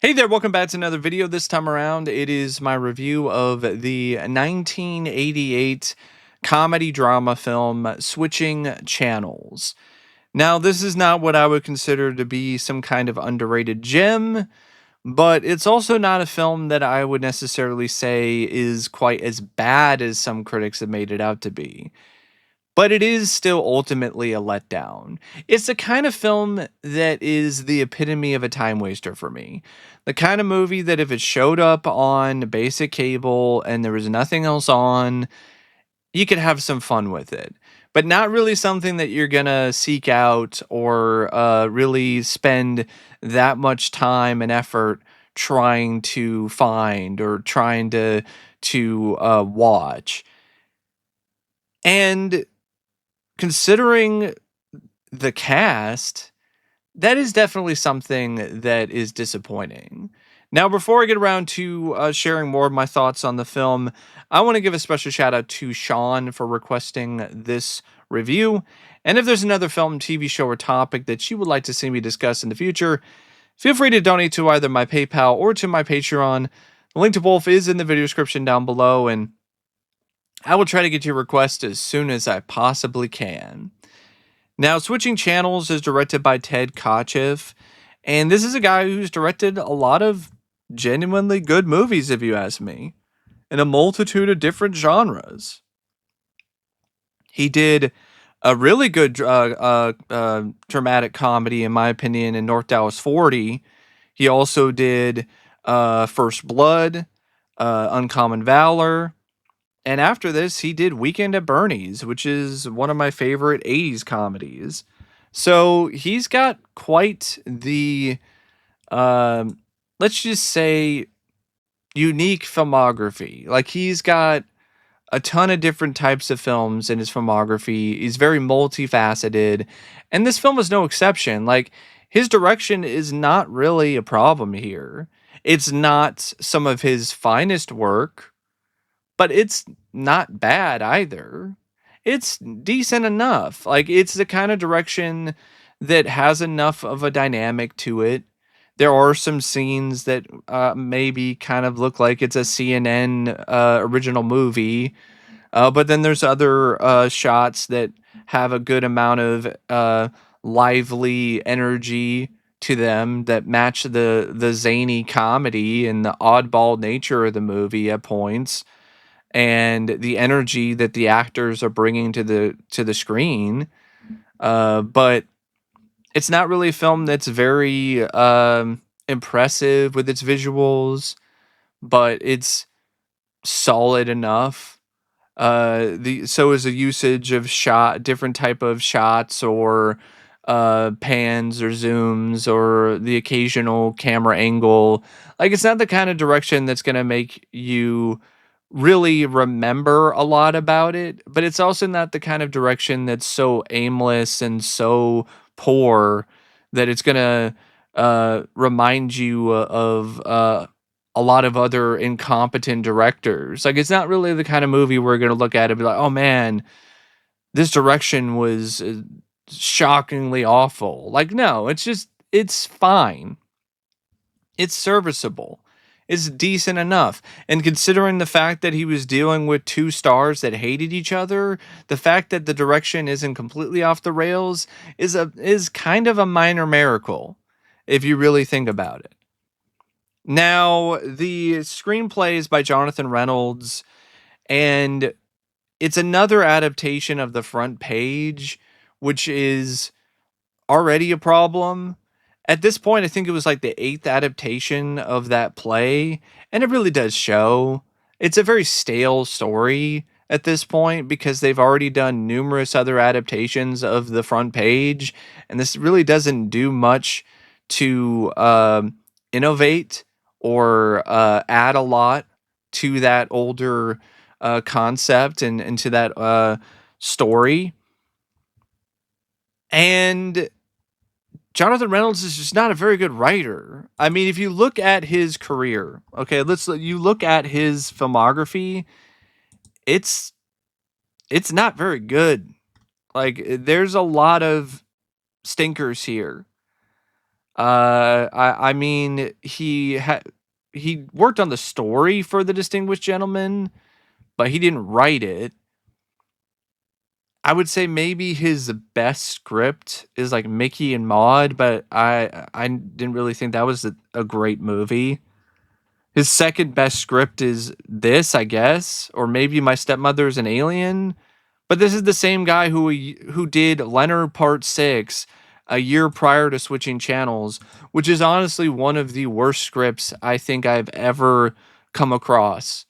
Hey there, welcome back to another video. This time around, it is my review of the 1988 comedy drama film Switching Channels. Now, this is not what I would consider to be some kind of underrated gem, but it's also not a film that I would necessarily say is quite as bad as some critics have made it out to be. But it is still ultimately a letdown. It's the kind of film that is the epitome of a time waster for me. The kind of movie that if it showed up on basic cable and there was nothing else on, you could have some fun with it. But not really something that you're gonna seek out or really spend that much time and effort trying to find or trying to watch. And considering the cast, that is definitely something that is disappointing. Now, before I get around to sharing more of my thoughts on the film, I want to give a special shout out to Sean for requesting this review. And if there's another film, TV show, or topic that you would like to see me discuss in the future, feel free to donate to either my PayPal or to my Patreon. The link to both is in the video description down below, and I will try to get your request as soon as I possibly can. Now, Switching Channels is directed by Ted Kotcheff, and this is a guy who's directed a lot of genuinely good movies, if you ask me, in a multitude of different genres. He did a really good dramatic comedy, in my opinion, in North Dallas 40. He also did First Blood, Uncommon Valor, and after this, he did Weekend at Bernie's, which is one of my favorite 80s comedies. So he's got quite the, let's just say, unique filmography. Like, he's got a ton of different types of films in his filmography. He's very multifaceted, and this film is no exception. Like, his direction is not really a problem here. It's not some of his finest work, but it's not bad either. It's decent enough. Like, it's the kind of direction that has enough of a dynamic to it. There are some scenes that maybe kind of look like it's a CNN original movie, but then there's other shots that have a good amount of lively energy to them that match the zany comedy and the oddball nature of the movie at points, and the energy that the actors are bringing to the screen. But it's not really a film that's very impressive with its visuals, but it's solid enough. The so is the usage of different type of shots, or pans or zooms, or the occasional camera angle. Like, it's not the kind of direction that's gonna make you really remember a lot about it, but it's also not the kind of direction that's so aimless and so poor that it's gonna remind you of a lot of other incompetent directors. Like, it's not really the kind of movie we're gonna look at and be like, "Oh man, this direction was shockingly awful." Like, no, it's fine. It's serviceable. It's decent enough. And considering the fact that he was dealing with two stars that hated each other, the fact that the direction isn't completely off the rails is kind of a minor miracle if you really think about it. Now, the screenplay is by Jonathan Reynolds, and it's another adaptation of The Front Page, which is already a problem. At this point, I think it was like the eighth adaptation of that play, and it really does show. It's a very stale story at this point because they've already done numerous other adaptations of The Front Page, and this really doesn't do much to innovate or add a lot to that older concept and to that story. And Jonathan Reynolds is just not a very good writer. I mean, if you look at his career, okay, you look at his filmography, it's it's not very good. Like, there's a lot of stinkers here. I mean, he worked on the story for The Distinguished Gentleman, but he didn't write it. I would say maybe his best script is like Mickey and Maude, but I didn't really think that was a great movie. His second best script is this, I guess, or maybe My Stepmother's an Alien. But this is the same guy who did Leonard Part 6 a year prior to switching channels, which is honestly one of the worst scripts I think I've ever come across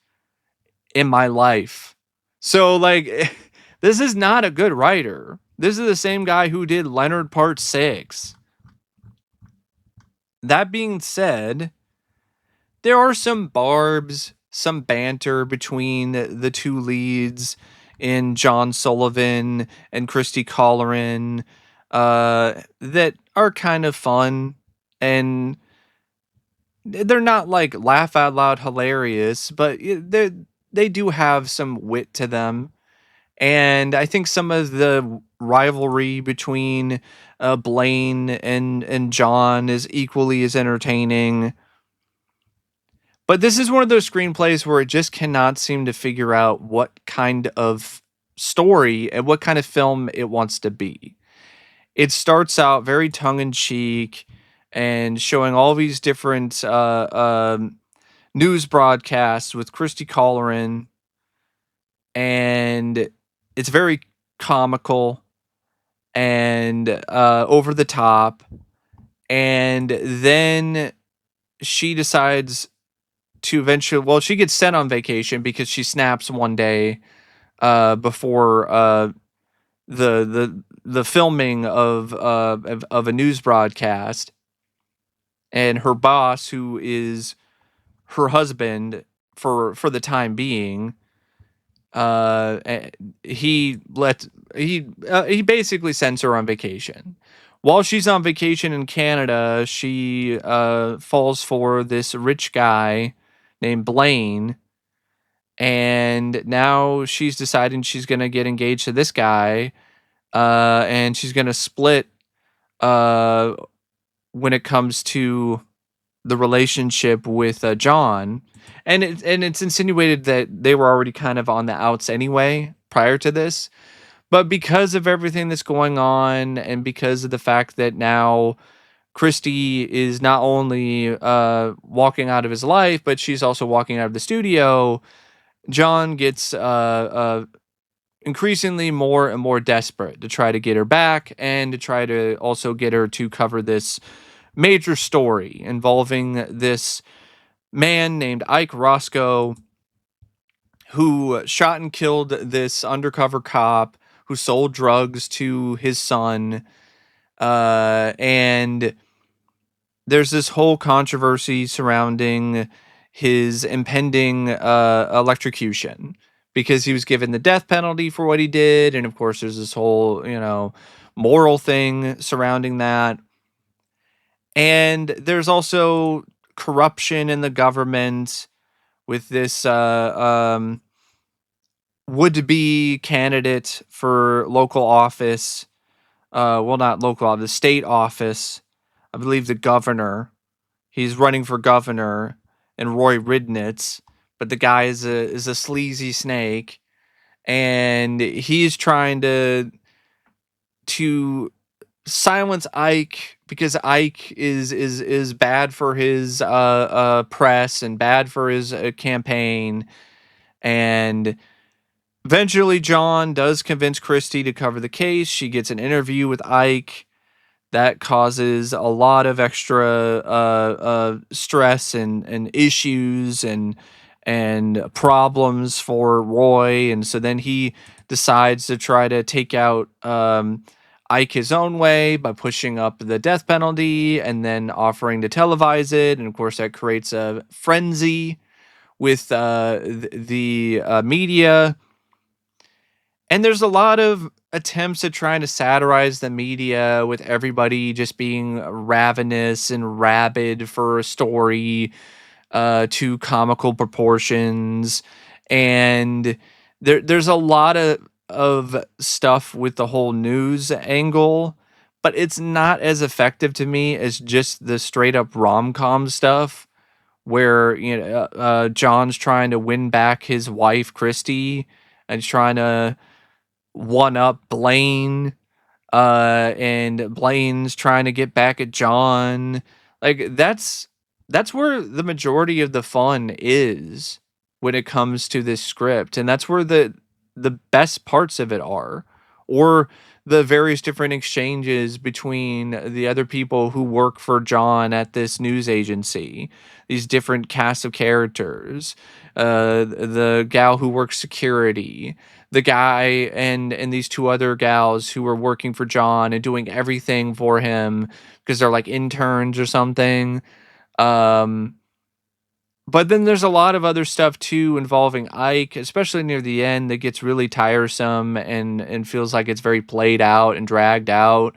in my life. So like this is not a good writer. This is the same guy who did Leonard Part 6. That being said, there are some barbs, some banter between the two leads in John Sullivan and Christy Colleran that are kind of fun, and they're not like laugh out loud hilarious, but they do have some wit to them. And I think some of the rivalry between Blaine and John is equally as entertaining. But this is one of those screenplays where it just cannot seem to figure out what kind of story and what kind of film it wants to be. It starts out very tongue in cheek and showing all these different news broadcasts with Christy Colleran, and it's very comical and over the top. And then she decides to eventually, well, she gets sent on vacation because she snaps one day before the filming of a news broadcast, and her boss, who is her husband for the time being, he he basically sends her on vacation. While she's on vacation in Canada, she falls for this rich guy named Blaine, and now she's deciding she's gonna get engaged to this guy, and she's gonna split uh, when it comes to the relationship with John, and it's insinuated that they were already kind of on the outs anyway prior to this, but because of everything that's going on, and because of the fact that now Christy is not only walking out of his life, but she's also walking out of the studio, John gets increasingly more and more desperate to try to get her back and to try to also get her to cover this major story involving this man named Ike Roscoe, who shot and killed this undercover cop who sold drugs to his son. And there's this whole controversy surrounding his impending electrocution because he was given the death penalty for what he did. And of course, there's this whole, moral thing surrounding that. And there's also corruption in the government with this would-be candidate for local office. Well, not local office, state office. I believe the governor. He's running for governor, and Roy Ridnitz, but the guy is a sleazy snake, and he's trying to silence Ike because Ike is bad for his press and bad for his campaign. And eventually John does convince Christy to cover the case. She gets an interview with Ike that causes a lot of extra stress and issues and problems for Roy. And so then he decides to try to take out Ike his own way by pushing up the death penalty and then offering to televise it. And of course, that creates a frenzy with the media. And there's a lot of attempts at trying to satirize the media with everybody just being ravenous and rabid for a story to comical proportions. And there's a lot of stuff with the whole news angle, but it's not as effective to me as just the straight up rom-com stuff where John's trying to win back his wife Christy and he's trying to one up Blaine, and Blaine's trying to get back at John. Like that's where the majority of the fun is when it comes to this script, and that's where the best parts of it are, or the various different exchanges between the other people who work for John at this news agency, these different cast of characters, the gal who works security, the guy and these two other gals who were working for John and doing everything for him because they're like interns or something. Um, but then there's a lot of other stuff too involving Ike, especially near the end, that gets really tiresome and feels like it's very played out and dragged out.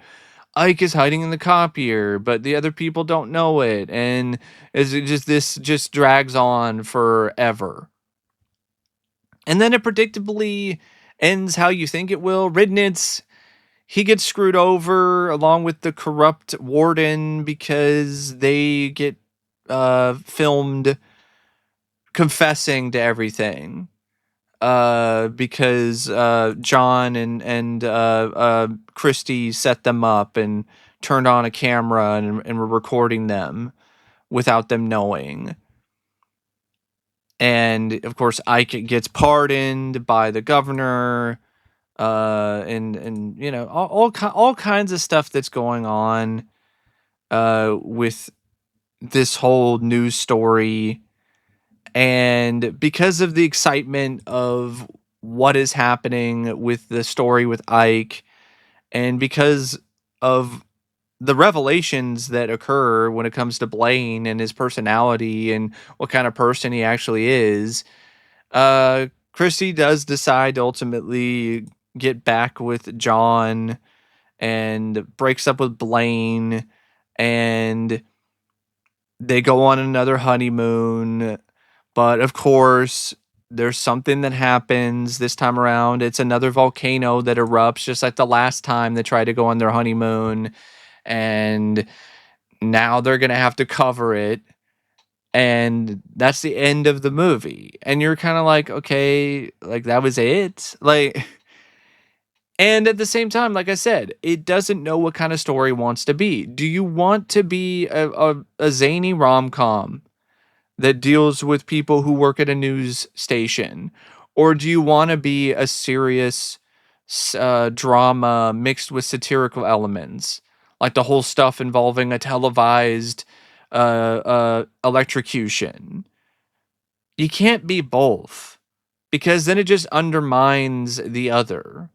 Ike is hiding in the copier, but the other people don't know it, and is it just this just drags on forever. And then it predictably ends how you think it will. Ridnitz, he gets screwed over along with the corrupt warden because they get filmed confessing to everything. Because John and Christy set them up and turned on a camera and were recording them without them knowing. And of course, Ike gets pardoned by the governor, and all kinds of stuff that's going on with this whole news story. And because of the excitement of what is happening with the story with Ike, and because of the revelations that occur when it comes to Blaine and his personality and what kind of person he actually is, Chrissy does decide to ultimately get back with John and breaks up with Blaine, and they go on another honeymoon. But of course, there's something that happens this time around. It's another volcano that erupts, just like the last time they tried to go on their honeymoon. And now they're going to have to cover it. And that's the end of the movie. And you're kind of like, okay, like that was it. Like, and at the same time, like I said, it doesn't know what kind of story it wants to be. Do you want to be a zany rom com that deals with people who work at a news station? Or do you want to be a serious drama mixed with satirical elements? Like the whole stuff involving a televised electrocution. You can't be both because then it just undermines the other.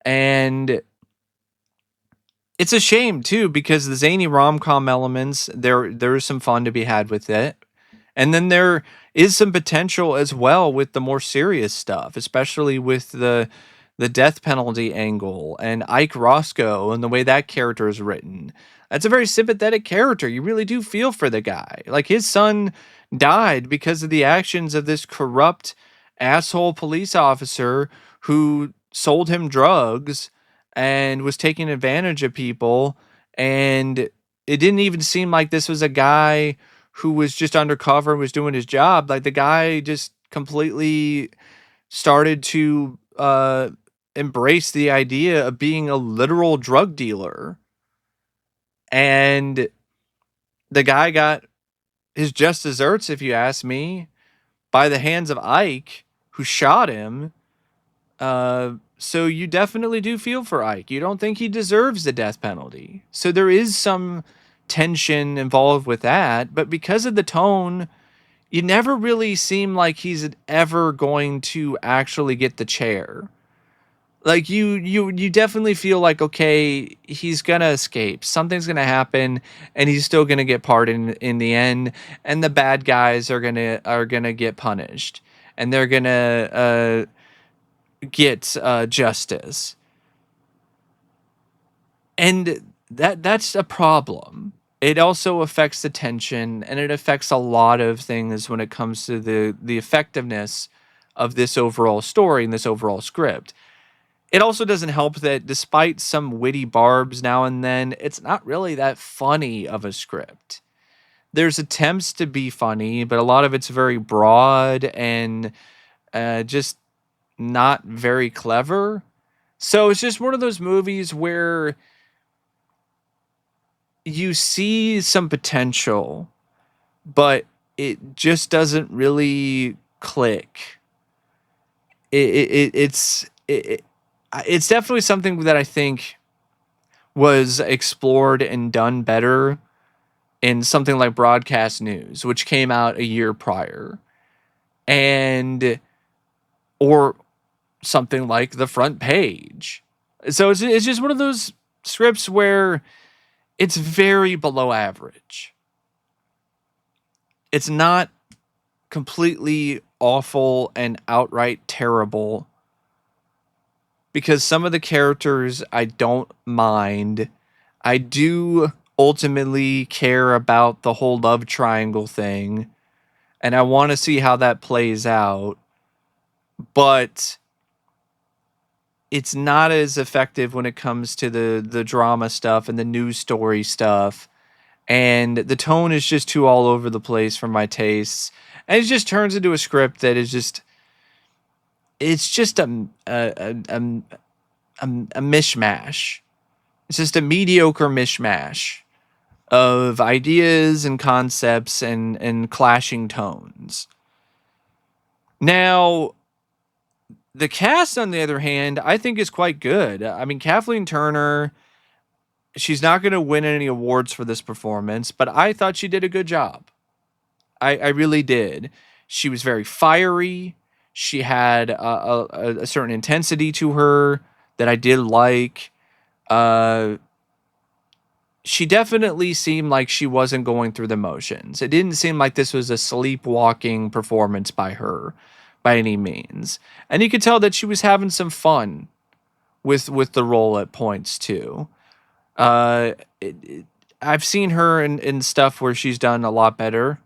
And it's a shame too because the zany rom-com elements, there is some fun to be had with it. And then there is some potential as well with the more serious stuff, especially with the death penalty angle and Ike Roscoe and the way that character is written. That's a very sympathetic character. You really do feel for the guy. Like his son died because of the actions of this corrupt asshole police officer who sold him drugs and was taking advantage of people. And it didn't even seem like this was a guy who was just undercover and was doing his job. Like the guy just completely started to embrace the idea of being a literal drug dealer. And the guy got his just desserts, if you ask me, by the hands of Ike, who shot him. So you definitely do feel for Ike. You don't think he deserves the death penalty. So there is some tension involved with that. But because of the tone, you never really seem like he's ever going to actually get the chair. Like you definitely feel like, okay, he's gonna escape, something's gonna happen, and he's still gonna get pardoned in the end, and the bad guys are gonna get punished, and they're gonna get justice. And that's a problem. It also affects the tension, and it affects a lot of things when it comes to the effectiveness of this overall story and this overall script. It also doesn't help that despite some witty barbs now and then, it's not really that funny of a script. There's attempts to be funny, but a lot of it's very broad and just not very clever. So it's just one of those movies where you see some potential, but it just doesn't really click. It's definitely something that I think was explored and done better in something like Broadcast News, which came out a year prior, and or something like The Front Page. So it's just one of those scripts where it's very below average. It's not completely awful and outright terrible, because some of the characters I don't mind. I do ultimately care about the whole love triangle thing, and I want to see how that plays out, but it's not as effective when it comes to the drama stuff and the news story stuff, and the tone is just too all over the place for my tastes, and it just turns into a script that is just it's just a mishmash. It's just a mediocre mishmash of ideas and concepts and clashing tones. Now, the cast, on the other hand, I think is quite good. I mean, Kathleen Turner, she's not going to win any awards for this performance, but I thought she did a good job. I really did. She was very fiery. She had a certain intensity to her that I did like. Uh, she definitely seemed like she wasn't going through the motions. It didn't seem like this was a sleepwalking performance by her by any means. And you could tell that she was having some fun with the role at points too. Uh, I've seen her in stuff where she's done a lot better.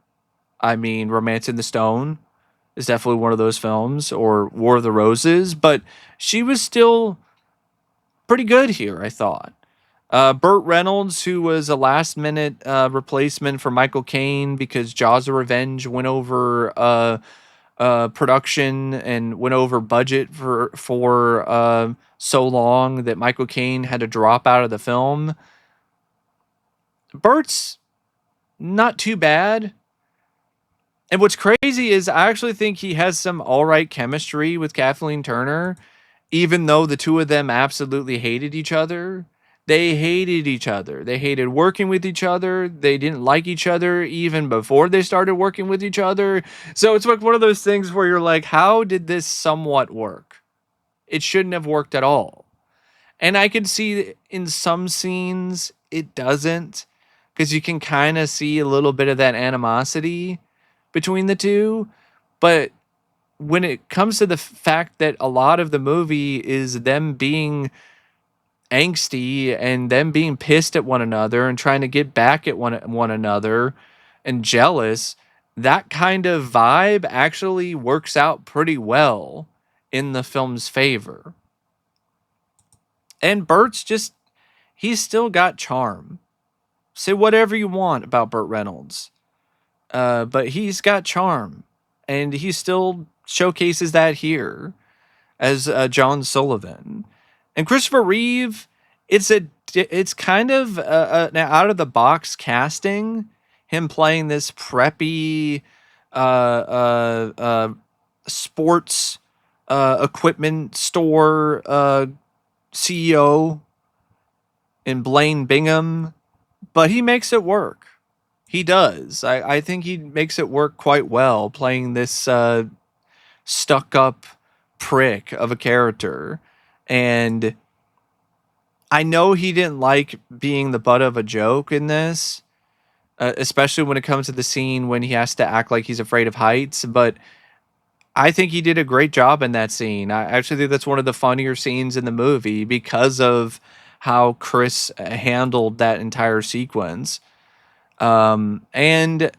I mean, Romance in the Stone is definitely one of those films, or War of the Roses, but she was still pretty good here, I thought. Burt Reynolds, who was a last minute replacement for Michael Caine because Jaws of Revenge went over production and went over budget for so long that Michael Caine had to drop out of the film. Burt's not too bad. And what's crazy is I actually think he has some all right chemistry with Kathleen Turner, even though the two of them absolutely hated each other. They hated each other. They hated working with each other. They didn't like each other even before they started working with each other. So it's like one of those things where you're like, how did this somewhat work? It shouldn't have worked at all. And I could see in some scenes it doesn't, because you can kind of see a little bit of that animosity between the two. But when it comes to the fact that a lot of the movie is them being angsty and them being pissed at one another and trying to get back at one another and jealous, that kind of vibe actually works out pretty well in the film's favor. And Burt's just, he's still got charm. Say whatever you want about Burt Reynolds, but he's got charm, and he still showcases that here as John Sullivan. And Christopher Reeve, it's kind of an out of the box casting. Him playing this preppy sports equipment store CEO in Blaine Bingham, but he makes it work. He does. I think he makes it work quite well, playing this stuck up prick of a character. And I know he didn't like being the butt of a joke in this, especially when it comes to the scene when he has to act like he's afraid of heights. But I think he did a great job in that scene. I actually think that's one of the funnier scenes in the movie because of how Chris handled that entire sequence. And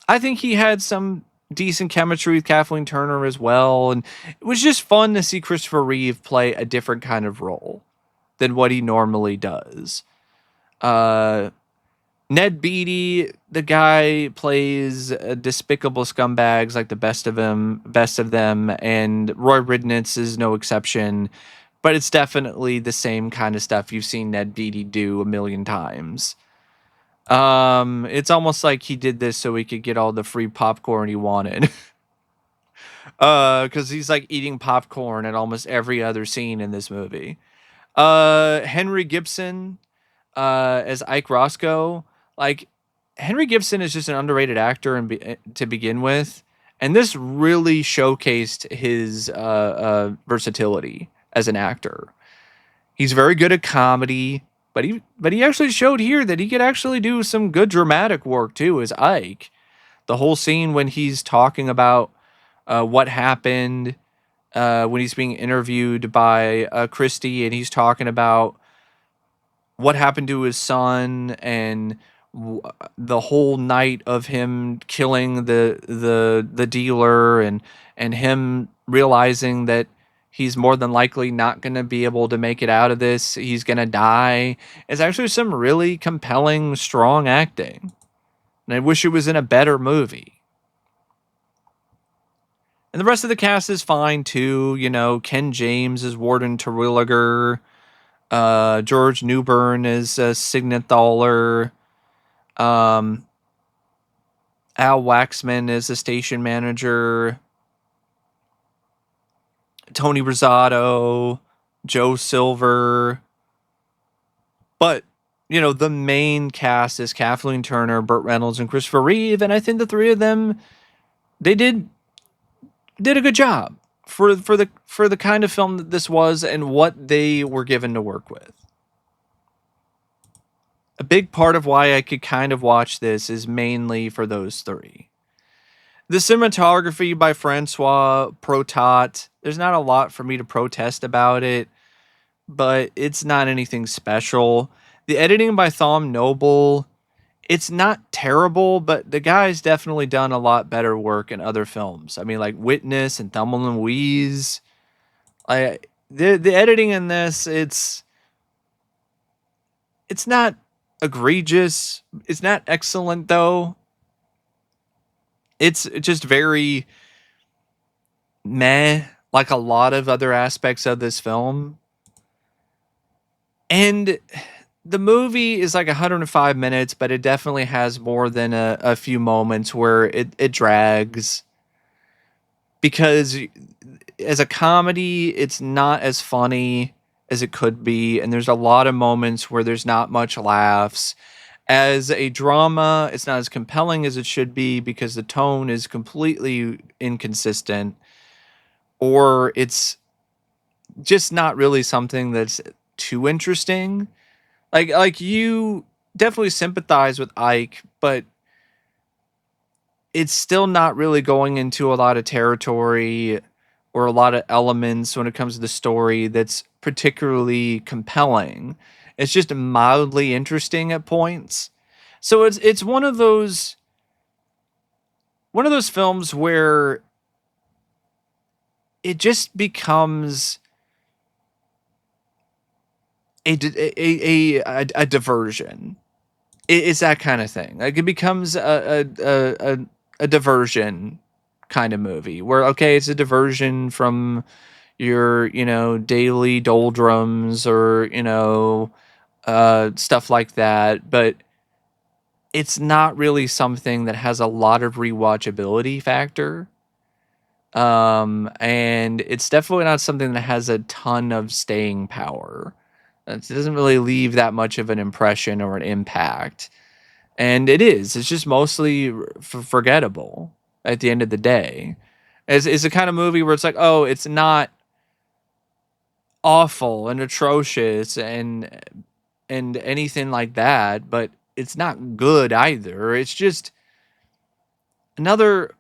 I think he had some decent chemistry with Kathleen Turner as well, and it was just fun to see Christopher Reeve play a different kind of role than what he normally does. Uh, Ned Beatty, the guy plays despicable scumbags like the best of them, and Roy Ridnitz is no exception. But it's definitely the same kind of stuff you've seen Ned Beatty do a million times. It's almost like he did this so he could get all the free popcorn he wanted. Because he's like eating popcorn at almost every other scene in this movie. Henry Gibson, as Ike Roscoe, like Henry Gibson is just an underrated actor to begin with, and this really showcased his versatility as an actor. He's very good at comedy, but he actually showed here that he could actually do some good dramatic work too as Ike. The whole scene when he's talking about what happened when he's being interviewed by Christie, and he's talking about what happened to his son and the whole night of him killing the dealer, and him realizing that he's more than likely not going to be able to make it out of this. He's going to die. It's actually some really compelling, strong acting. And I wish it was in a better movie. And the rest of the cast is fine too. You know, Ken James is Warden Terwilliger. George Newbern is Signathaler. Um, Al Waxman is the station manager. Tony Rosato, Joe Silver. But, you know, the main cast is Kathleen Turner, Burt Reynolds, and Christopher Reeve. And I think the three of them, they did a good job for the kind of film that this was and what they were given to work with. A big part of why I could kind of watch this is mainly for those three. The cinematography by Francois Protot, there's not a lot for me to protest about it, but it's not anything special. The editing by Thom Noble, it's not terrible, but the guy's definitely done a lot better work in other films. I mean, like Witness and Thelma and Louise. The editing in this, it's not egregious. It's not excellent though. It's just very meh, like a lot of other aspects of this film. And the movie is like 105 minutes, but it definitely has more than a few moments where it drags. Because as a comedy, it's not as funny as it could be, and there's a lot of moments where there's not much laughs. As a drama, it's not as compelling as it should be because the tone is completely inconsistent, or it's just not really something that's too interesting. Like you definitely sympathize with Ike, but it's still not really going into a lot of territory or a lot of elements when it comes to the story that's particularly compelling. It's just mildly interesting at points. So it's one of those films where it just becomes a diversion. It's that kind of thing. Like it becomes a diversion kind of movie where, okay, it's a diversion from your, you know, daily doldrums or, you know, stuff like that. But it's not really something that has a lot of rewatchability factor. And it's definitely not something that has a ton of staying power. It doesn't really leave that much of an impression or an impact. And it's just mostly forgettable at the end of the day. It's a kind of movie where it's like, oh, it's not awful and atrocious and anything like that, but it's not good either. It's just another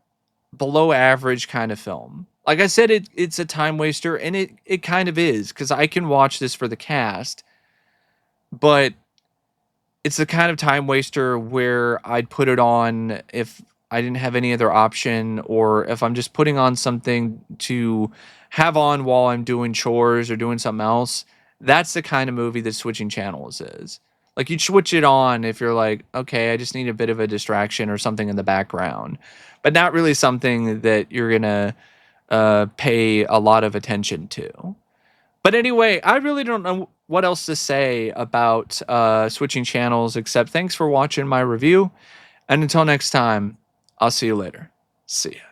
below average kind of film. Like I said, it's a time waster, and it kind of is, because I can watch this for the cast, but it's the kind of time waster where I'd put it on if I didn't have any other option, or if I'm just putting on something to have on while I'm doing chores or doing something else, that's the kind of movie that switching channels is. Like you'd switch it on if you're like, okay, I just need a bit of a distraction or something in the background, but not really something that you're gonna pay a lot of attention to. But anyway, I really don't know what else to say about switching channels except thanks for watching my review. And until next time, I'll see you later. See ya.